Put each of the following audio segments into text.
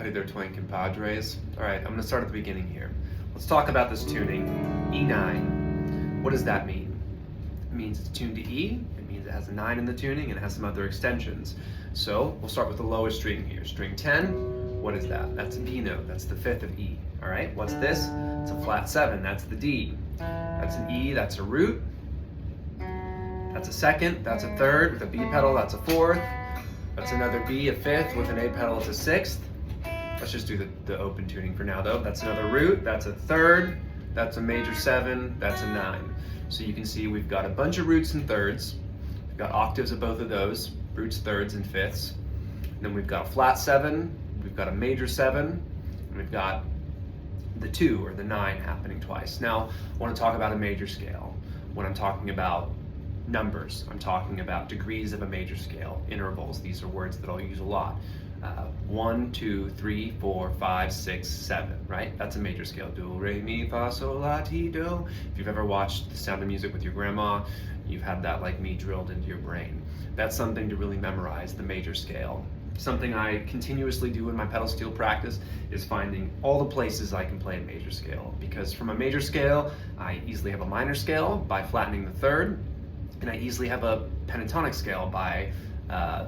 Howdy there, twin compadres. All right, I'm gonna start at the beginning here. Let's talk about this tuning, E9. What does that mean? It means it's tuned to E. It means it has a 9 in the tuning and it has some other extensions. So we'll start with the lowest string here. String 10, what is that? That's a B note, that's the 5th of E. All right, what's this? It's a flat 7, that's the D. That's an E, that's a root. That's a second, that's a third, with a B pedal, that's a fourth. That's another B, a fifth, with an A pedal, it's a sixth. Let's just do the open tuning for now though. That's another root, that's a third, that's a major 7, that's a 9. So you can see we've got a bunch of roots and thirds. We've got octaves of both of those, roots, thirds, and fifths. And then we've got a flat 7, we've got a major 7, and we've got the 2 or the 9 happening twice. Now, I want to talk about a major scale. When I'm talking about numbers, I'm talking about degrees of a major scale, intervals. These are words that I'll use a lot. 1, 2, 3, 4, 5, 6, 7, right? That's a major scale. Do, re, mi, fa, sol, la, ti, do. If you've ever watched The Sound of Music with your grandma, you've had that like me drilled into your brain. That's something to really memorize, the major scale. Something I continuously do in my pedal steel practice is finding all the places I can play a major scale. Because from a major scale, I easily have a minor scale by flattening the third, and I easily have a pentatonic scale by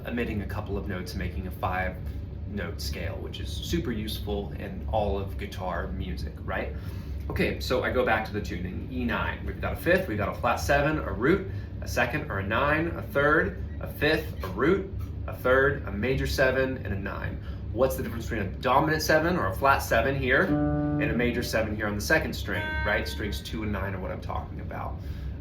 omitting a couple of notes and making a 5-note scale, which is super useful in all of guitar music, right? Okay, so I go back to the tuning, E9. We've got a fifth, we've got a flat 7, a root, a second or a 9, a third, a fifth, a root, a third, a major 7, and a 9. What's the difference between a dominant 7 or a flat 7 here and a major 7 here on the second string, right? Strings 2 and 9 are what I'm talking about.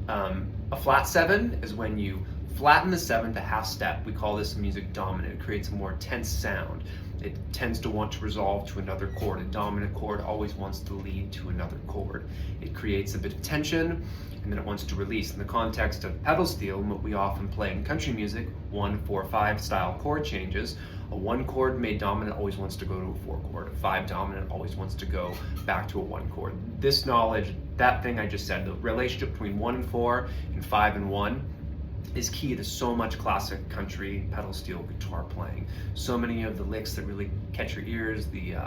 A flat 7 is when you flatten the 7 to half step. We call this music dominant. It creates a more tense sound. It tends to want to resolve to another chord. A dominant chord always wants to lead to another chord. It creates a bit of tension, and then it wants to release. In the context of pedal steel, and what we often play in country music, 1, 4, 5 style chord changes, a 1 chord made dominant always wants to go to a 4 chord. A 5 dominant always wants to go back to a 1 chord. This knowledge, that thing I just said, the relationship between 1 and 4 and 5 and 1, is key to so much classic country pedal steel guitar playing. So many of the licks that really catch your ears, the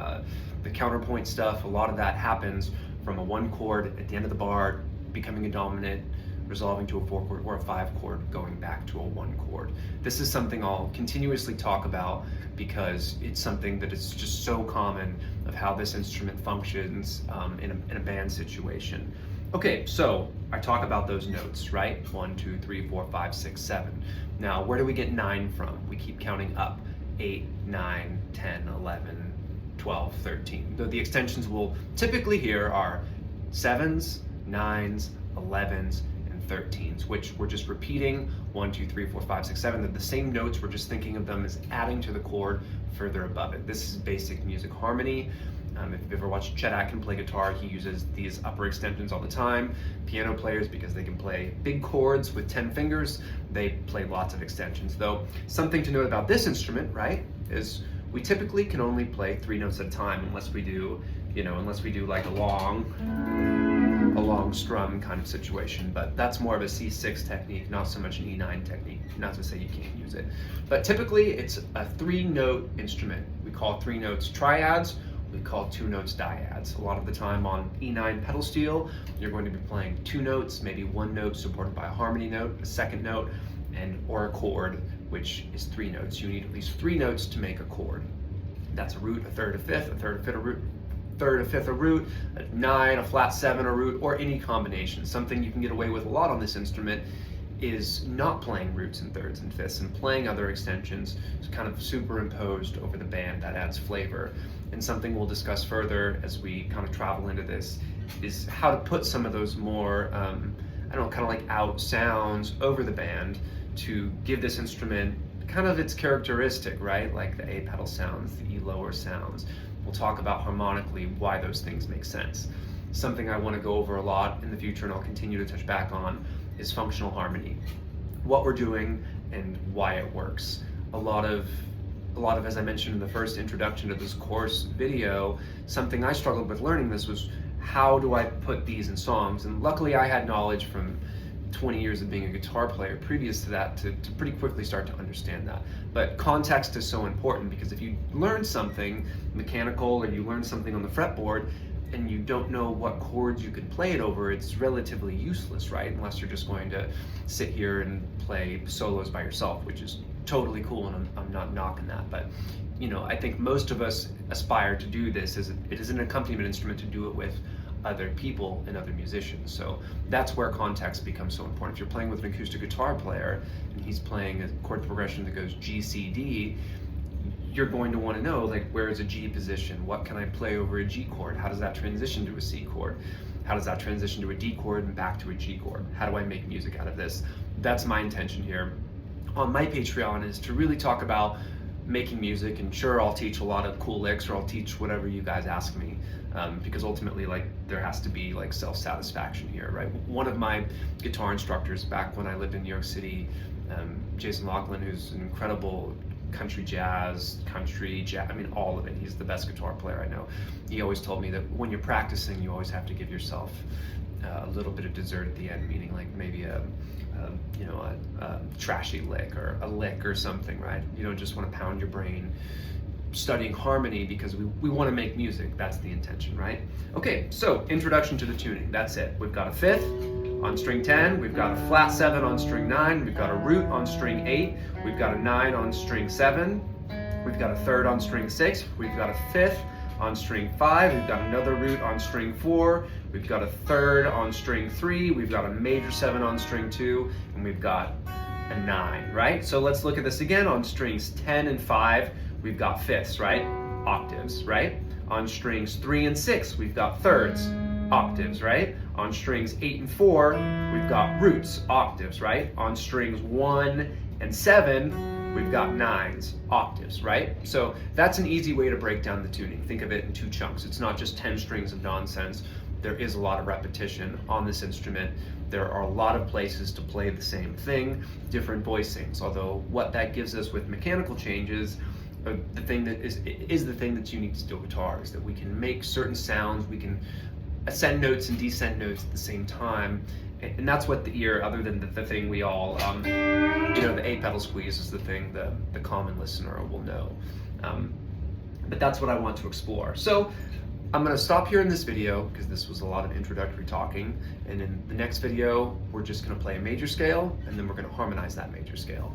counterpoint stuff, a lot of that happens from a 1 chord at the end of the bar becoming a dominant, resolving to a 4 chord or a 5 chord going back to a 1 chord. This is something I'll continuously talk about because it's something that is just so common of how this instrument functions in a band situation. Okay, so I talk about those notes, right? 1, 2, 3, 4, 5, 6, 7. Now, where do we get 9 from? We keep counting up. 8, 9, 10, 11, 12, 13. The extensions we'll typically hear are 7s, 9s, 11s, and 13s, which we're just repeating 1, 2, 3, 4, 5, 6, 7. They're the same notes, we're just thinking of them as adding to the chord further above it. This is basic music harmony. If you've ever watched Chet Atkins play guitar, he uses these upper extensions all the time. Piano players, because they can play big chords with 10 fingers, they play lots of extensions. Though, something to note about this instrument, right, is we typically can only play 3 notes at a time unless we do like a long strum kind of situation, but that's more of a C6 technique, not so much an E9 technique. Not to say you can't use it, but typically it's a 3-note instrument. We call 3 notes triads. We call 2 notes dyads. A lot of the time on E9 pedal steel, you're going to be playing 2 notes, maybe 1 note supported by a harmony note, a second note, or a chord, which is 3 notes. You need at least 3 notes to make a chord. That's a root, a third, a fifth, a third, a fifth, a root, third, a fifth, a root, a 9, a flat 7, a root, or any combination. Something you can get away with a lot on this instrument is not playing roots and thirds and fifths and playing other extensions kind of superimposed over the band. That adds flavor. And something we'll discuss further as we kind of travel into this is how to put some of those more, kind of like out sounds over the band to give this instrument kind of its characteristic, right? Like the A pedal sounds, the E lower sounds. We'll talk about harmonically why those things make sense. Something I want to go over a lot in the future, and I'll continue to touch back on, is functional harmony. What we're doing and why it works. A lot of, as I mentioned in the first introduction to this course video, something I struggled with learning this was, how do I put these in songs? And luckily I had knowledge from 20 years of being a guitar player previous to that to pretty quickly start to understand that. But context is so important, because if you learn something mechanical or you learn something on the fretboard and you don't know what chords you could play it over, it's relatively useless, right? Unless you're just going to sit here and play solos by yourself, which is totally cool, and I'm not knocking that. But you know, I think most of us aspire to do this as it is an accompaniment instrument, to do it with other people and other musicians. So that's where context becomes so important. If you're playing with an acoustic guitar player and he's playing a chord progression that goes G, C, D, you're going to want to know, like, where is a G position? What can I play over a G chord? How does that transition to a C chord? How does that transition to a D chord and back to a G chord? How do I make music out of this? That's my intention here on my Patreon, is to really talk about making music. And sure, I'll teach a lot of cool licks, or I'll teach whatever you guys ask me, because ultimately, like, there has to be like self-satisfaction here, right? One of my guitar instructors back when I lived in New York City, Jason Laughlin, who's an incredible country jazz, I mean, all of it. He's the best guitar player I know. He always told me that when you're practicing, you always have to give yourself a little bit of dessert at the end, meaning like maybe a trashy lick or a lick or something, right? You don't just want to pound your brain studying harmony, because we want to make music. That's the intention, right? Okay, so introduction to the tuning. That's it. We've got a fifth on string 10, we've got a flat 7 on string 9, we've got a root on string 8, we've got a 9 on string 7, we've got a third on string 6, we've got a fifth on string 5, we've got another root on string 4, we've got a third on string 3, we've got a major 7 on string 2, and we've got a 9, right? So let's look at this again. On strings 10 and 5, we've got fifths, right? Octaves, right? On strings 3 and 6, we've got thirds, octaves, right? On strings 8 and 4, we've got roots, octaves, right? On strings 1 and 7, we've got nines, octaves, right? So that's an easy way to break down the tuning. Think of it in 2 chunks. It's not just 10 strings of nonsense. There is a lot of repetition on this instrument. There are a lot of places to play the same thing, different voicings. Although what that gives us with mechanical changes, the thing that is the thing that's unique to steel guitar, is that we can make certain sounds, we can ascend notes and descend notes at the same time, and that's what the ear, other than the thing we all, the 8-pedal squeeze is the thing the common listener will know. But that's what I want to explore. So I'm going to stop here in this video, because this was a lot of introductory talking, and in the next video we're just going to play a major scale, and then we're going to harmonize that major scale.